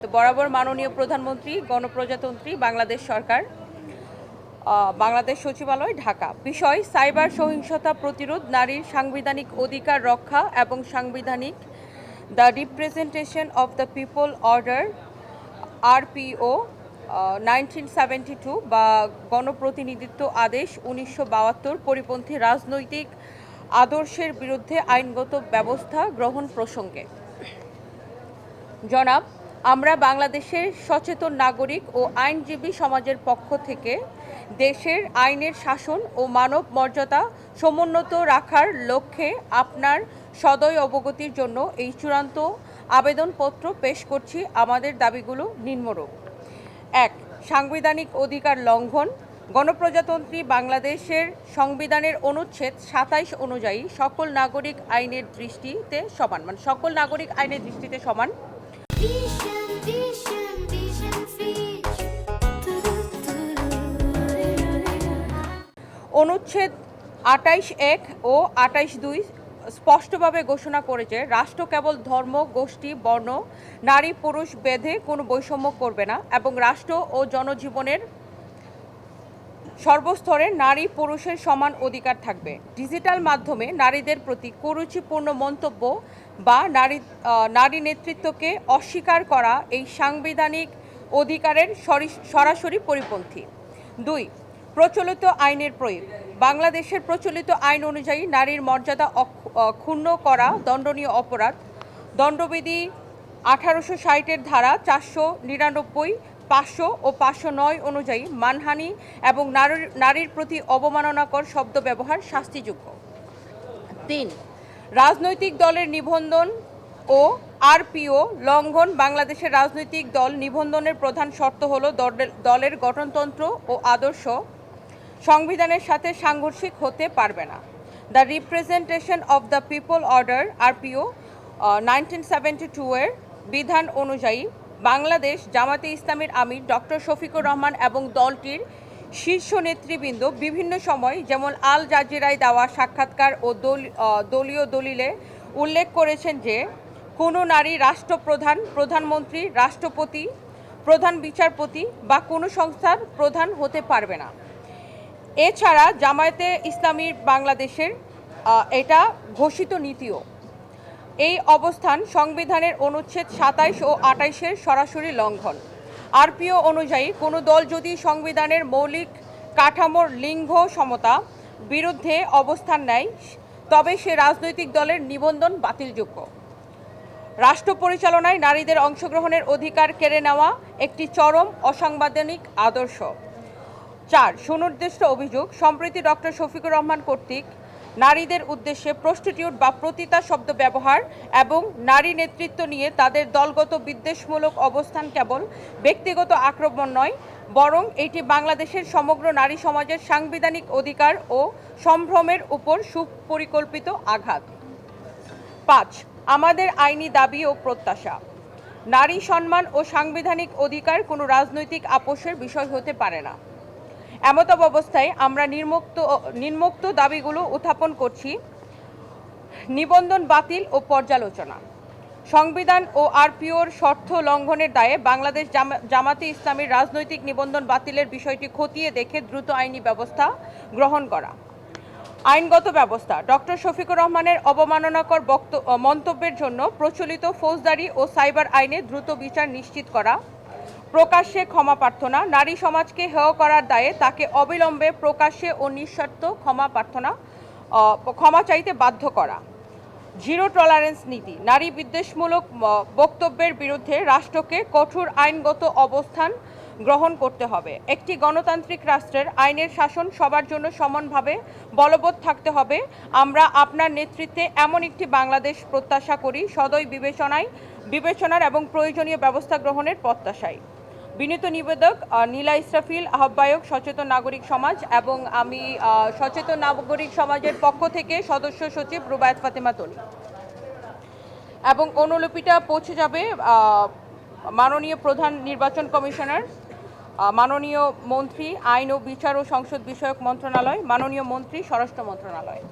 তো বরাবর মাননীয় প্রধানমন্ত্রী গণপ্রজাতন্ত্রী বাংলাদেশ সরকার, বাংলাদেশ সচিবালয়, ঢাকা। বিষয়: সাইবার সহিংসতা প্রতিরোধ, নারীর সাংবিধানিক অধিকার রক্ষা এবং সাংবিধানিক the representation of the people order RPO 1972 বা গণপ্রতিনিধিত্ব আদেশ 1972 পরিপন্থী রাজনৈতিক আদর্শের বিরুদ্ধে আইনগত ব্যবস্থা গ্রহণ প্রসঙ্গে। জনাব, আমরা বাংলাদেশের সচেতন নাগরিক ও আইনজীবী সমাজের পক্ষ থেকে দেশের আইনের শাসন ও মানব মর্যাদা সমুন্নত রাখার লক্ষ্যে আপনার সদয় অবগতির জন্য এই চূড়ান্ত আবেদনপত্র পেশ করছি। আমাদের দাবিগুলো নিম্নরূপ: ১. সাংবিধানিক অধিকার লঙ্ঘন। গণপ্রজাতন্ত্রী বাংলাদেশের সংবিধানের অনুচ্ছেদ ২৭ অনুযায়ী সকল নাগরিক আইনের দৃষ্টিতে সমান, সকল নাগরিক আইনের দৃষ্টিতে সমান। অনুচ্ছেদ ২৮(১) ও ২৮(২) স্পষ্টভাবে ঘোষণা করে যে রাষ্ট্র কেবল ধর্ম, গোষ্ঠী, বর্ণ, নারী পুরুষ ভেদে কোনো বৈষম্য করবে না এবং রাষ্ট্র ও জনজীবনের সর্বস্তরে নারী পুরুষের সমান অধিকার থাকবে। ডিজিটাল মাধ্যমে নারীদের প্রতি কুরুচিপূর্ণ মন্তব্য বা নারী নেতৃত্বকে অস্বীকার করা এই সাংবিধানিক অধিকারের সরাসরি পরিপন্থী। ২. প্রচলিত আইনের প্রয়োগ। বাংলাদেশের প্রচলিত আইন অনুযায়ী নারীর মর্যাদা ক্ষুণ্ণ করা দণ্ডনীয় অপরাধ। দণ্ডবিধি ১৮৬০-এর ধারা ৪৯৯, ৫০০ ও ৫০৯ অনুযায়ী মানহানি এবং নারীর প্রতি অবমাননাকর শব্দ ব্যবহার শাস্তিযোগ্য। ৩. রাজনৈতিক দলের নিবন্ধন ও RPO লঙ্ঘন। বাংলাদেশের রাজনৈতিক দল নিবন্ধনের প্রধান শর্ত হল দলের গঠনতন্ত্র ও আদর্শ সংবিধানের সাথে সাংঘর্ষিক হতে পারবে না। The representation of the people order RPO 1972 এর বিধান অনুযায়ী বাংলাদেশ জামাতে ইসলামীর আমির ডক্টর শফিকুর রহমান এবং দলটির শীর্ষ নেতৃবৃন্দ বিভিন্ন সময়, যেমন আল জাজিরায় দেওয়া সাক্ষাৎকার ও দলীয় দলিলে উল্লেখ করেছেন যে কোনো নারী রাষ্ট্রপ্রধান, প্রধানমন্ত্রী, রাষ্ট্রপতি, প্রধান বিচারপতি বা কোনো সংস্থার প্রধান হতে পারবে না। এছাড়া জামায়াতে ইসলামী বাংলাদেশের এটা ঘোষিত নীতিও। এই অবস্থান সংবিধানের অনুচ্ছেদ ২৭ ও ২৮-এর সরাসরি লঙ্ঘন। RPO অনুযায়ী কোনো দল যদি সংবিধানের মৌলিক কাঠামোর লিঙ্গ সমতা বিরুদ্ধে অবস্থান নেয় তবে সে রাজনৈতিক দলের নিবন্ধন বাতিলযোগ্য। রাষ্ট্র পরিচালনায় নারীদের অংশগ্রহণের অধিকার কেড়ে নেওয়া একটি চরম অসাংবিধানিক আদর্শ। ৪. সুনির্দিষ্ট অভিযোগ: সম্প্রতি ডক্টর শফিকুর রহমান কর্তৃক নারীদের উদ্দেশ্যে প্রস্টিটিউট বা পতিতা শব্দ ব্যবহার এবং নারী নেতৃত্ব নিয়ে তাদের দলগত বিদ্বেষমূলক অবস্থান কেবল ব্যক্তিগত আক্রমণ নয়, বরং এটি বাংলাদেশের সমগ্র নারী সমাজের সাংবিধানিক অধিকার ও সম্ভ্রমের উপর সুপরিকল্পিত আঘাত। ৫. আমাদের আইনি দাবি ও প্রত্যাশা: নারী সম্মান ও সাংবিধানিক অধিকার কোনো রাজনৈতিক আপোষের বিষয় হতে পারে না। এমত অবস্থায় আমরা নিম্নোক্ত দাবিগুলো উত্থাপন করছি: নিবন্ধন বাতিল ও পর্যালোচনা। সংবিধান ও RPOর শর্ত লঙ্ঘনের দায়ে বাংলাদেশ জামাতে ইসলামীর রাজনৈতিক নিবন্ধন বাতিলের বিষয়টি খতিয়ে দেখে দ্রুত আইনি ব্যবস্থা গ্রহণ করা। আইনগত ব্যবস্থা: ডক্টর শফিকুর রহমানের অবমাননাকর মন্তব্যের জন্য প্রচলিত ফৌজদারি ও সাইবার আইনে দ্রুত বিচার নিশ্চিত করা। প্রকাশ্যে ক্ষমা প্রার্থনা: নারী সমাজকে হেয় করার দায়ে তাকে অবিলম্বে প্রকাশ্যে ও নিঃশর্ত ক্ষমা চাইতে বাধ্য করা। জিরো টলারেন্স নীতি: নারী বিদ্বেষমূলক বক্তব্যের বিরুদ্ধে রাষ্ট্রকে কঠোর আইনগত অবস্থান গ্রহণ করতে হবে। একটি গণতান্ত্রিক রাষ্ট্রের আইনের শাসন সবার জন্য সমানভাবে বলবৎ থাকতে হবে। আমরা আপনার নেতৃত্বে এমন একটি বাংলাদেশ প্রত্যাশা করি, সদয় বিবেচনার এবং প্রয়োজনীয় ব্যবস্থা গ্রহণের প্রত্যাশায়। বিনীত নিবেদক নীলা ইসরাফিল, আহ্বায়ক সচেতন নাগরিক সমাজ, এবং আমি সচেতন নাগরিক সমাজের পক্ষ থেকে সদস্য সচিব রুবায়েত ফাতেমা তনি। এবং অনুলিপিটা পৌঁছে যাবে মাননীয় প্রধান নির্বাচন কমিশনার, মাননীয় মন্ত্রী আইন ও বিচার ও সংসদ বিষয়ক মন্ত্রণালয়, মাননীয় মন্ত্রী স্বরাষ্ট্র মন্ত্রণালয়।